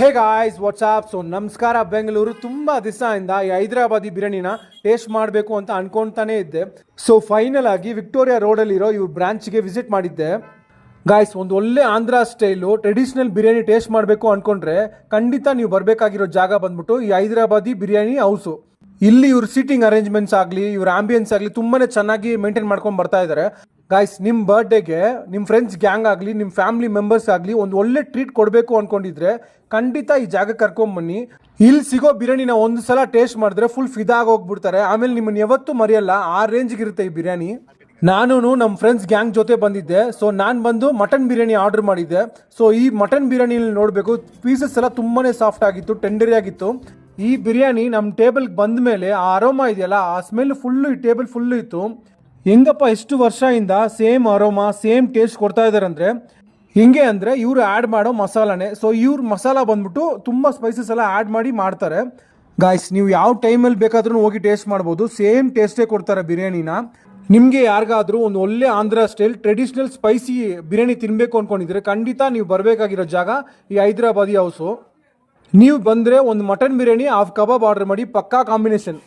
Hey guys WhatsApp. So ನಮಸ್ಕಾರ. ಬೆಂಗಳೂರು ತುಂಬ ದಿವಸದಿಂದ ಈ ಹೈದರಾಬಾದಿ ಬಿರಿಯಾನಿನ ಟೇಸ್ಟ್ ಮಾಡಬೇಕು ಅಂತ ಅನ್ಕೊತಾನೆ ಇದ್ದೆ. ಸೊ ಫೈನಲ್ ಆಗಿ ವಿಕ್ಟೋರಿಯಾ ರೋಡಲ್ಲಿರೋ ಇವ್ರ ಬ್ರಾಂಚ್ಗೆ ವಿಸಿಟ್ ಮಾಡಿದ್ದೆ. ಗಾಯ್ಸ್, ಒಂದು ಒಳ್ಳೆ Andhra style traditional biryani taste ಮಾಡಬೇಕು ಅಂದ್ಕೊಂಡ್ರೆ ಖಂಡಿತ ನೀವು ಬರಬೇಕಾಗಿರೋ ಜಾಗ ಬಂದ್ಬಿಟ್ಟು ಈ ಹೈದರಾಬಾದಿ ಬಿರಿಯಾನಿ ಹೌಸು. ಇಲ್ಲಿ ಇವ್ರ ಸೀಟಿಂಗ್ ಅರೇಂಜ್ಮೆಂಟ್ಸ್ ಆಗಲಿ, ಇವ್ರ ಆಂಬಿಯನ್ಸ್ ಆಗಲಿ ತುಂಬಾ ಚೆನ್ನಾಗಿ ಮೇಂಟೈನ್ ಮಾಡ್ಕೊಂಡು ಬರ್ತಾ ಇದ್ದಾರೆ. ಗಾಯ್ಸ್, ನಿಮ್ಮ ಬರ್ಡೇಗೆ ನಿಮ್ಮ ಫ್ರೆಂಡ್ಸ್ ಗ್ಯಾಂಗ್ ಆಗಲಿ, ನಿಮ್ಮ ಫ್ಯಾಮಿಲಿ ಮೆಂಬರ್ಸ್ ಆಗಲಿ ಒಂದು ಒಳ್ಳೆ ಟ್ರೀಟ್ ಕೊಡಬೇಕು ಅಂದ್ಕೊಂಡಿದ್ರೆ ಖಂಡಿತ ಈ ಜಾಗಕ್ಕೆ ಕರ್ಕೊಂಬನ್ನಿ. ಇಲ್ಲಿ ಸಿಗೋ ಬಿರಿಯಾನಿನ ಒಂದು ಸಲ ಟೇಸ್ಟ್ ಮಾಡಿದ್ರೆ ಫುಲ್ ಫಿದಾಗಿ ಹೋಗ್ಬಿಡ್ತಾರೆ. ಆಮೇಲೆ ನಿಮ್ಮನ್ನು ಯಾವತ್ತೂ ಮರೆಯಲ್ಲ, ಆ ರೇಂಜ್ಗೆ ಇರುತ್ತೆ ಈ ಬಿರಿಯಾನಿ. ನಾನು ನಮ್ಮ ಫ್ರೆಂಡ್ಸ್ ಗ್ಯಾಂಗ್ ಜೊತೆ ಬಂದಿದ್ದೆ. ಸೊ ನಾನು ಬಂದು ಮಟನ್ ಬಿರಿಯಾನಿ ಆರ್ಡರ್ ಮಾಡಿದ್ದೆ. ಸೊ ಈ ಮಟನ್ ಬಿರಿಯಾನಿಲಿ ನೋಡಬೇಕು, ಪೀಸಸ್ ಎಲ್ಲ ತುಂಬಾ ಸಾಫ್ಟ್ ಆಗಿತ್ತು, ಟೆಂಡರಿ ಆಗಿತ್ತು. ಈ ಬಿರಿಯಾನಿ ನಮ್ಮ ಟೇಬಲ್ಗೆ ಬಂದ ಮೇಲೆ ಆ ಅರೋಮಾ ಇದೆಯಲ್ಲ, ಆ ಸ್ಮೆಲ್ ಫುಲ್ಲು ಈ ಟೇಬಲ್ ಫುಲ್ಲು ಇತ್ತು. ಹೆಂಗಪ್ಪ ಎಷ್ಟು ವರ್ಷದಿಂದ ಸೇಮ್ ಅರೋಮಾ ಸೇಮ್ ಟೇಸ್ಟ್ ಕೊಡ್ತಾ ಇದ್ದಾರೆ ಅಂದರೆ ಹಿಂಗೆ ಅಂದರೆ ಇವರು ಆ್ಯಡ್ ಮಾಡೋ ಮಸಾಲಾನೇ. ಸೊ ಇವ್ರ ಮಸಾಲ ಬಂದ್ಬಿಟ್ಟು ತುಂಬ ಸ್ಪೈಸಸ್ ಎಲ್ಲ ಆ್ಯಡ್ ಮಾಡಿ ಮಾಡ್ತಾರೆ. ಗಾಯ್ಸ್, ನೀವು ಯಾವ ಟೈಮಲ್ಲಿ ಬೇಕಾದ್ರೂ ಹೋಗಿ ಟೇಸ್ಟ್ ಮಾಡ್ಬೋದು, ಸೇಮ್ ಟೇಸ್ಟೇ ಕೊಡ್ತಾರೆ ಬಿರಿಯಾನಿನ. ನಿಮಗೆ ಯಾರಿಗಾದ್ರೂ ಒಂದು ಒಳ್ಳೆ Andhra style traditional spicy biryani ತಿನ್ನಬೇಕು ಅಂದ್ಕೊಂಡಿದ್ರೆ ಖಂಡಿತ ನೀವು ಬರಬೇಕಾಗಿರೋ ಜಾಗ ಈ ಹೈದರಾಬಾದಿ ಹೌಸು. ನೀವು ಬಂದರೆ ಒಂದು ಮಟನ್ ಬಿರಿಯಾನಿ ಹಾಫ್ ಕಬಾಬ್ ಆರ್ಡರ್ ಮಾಡಿ, ಪಕ್ಕಾ ಕಾಂಬಿನೇಷನ್.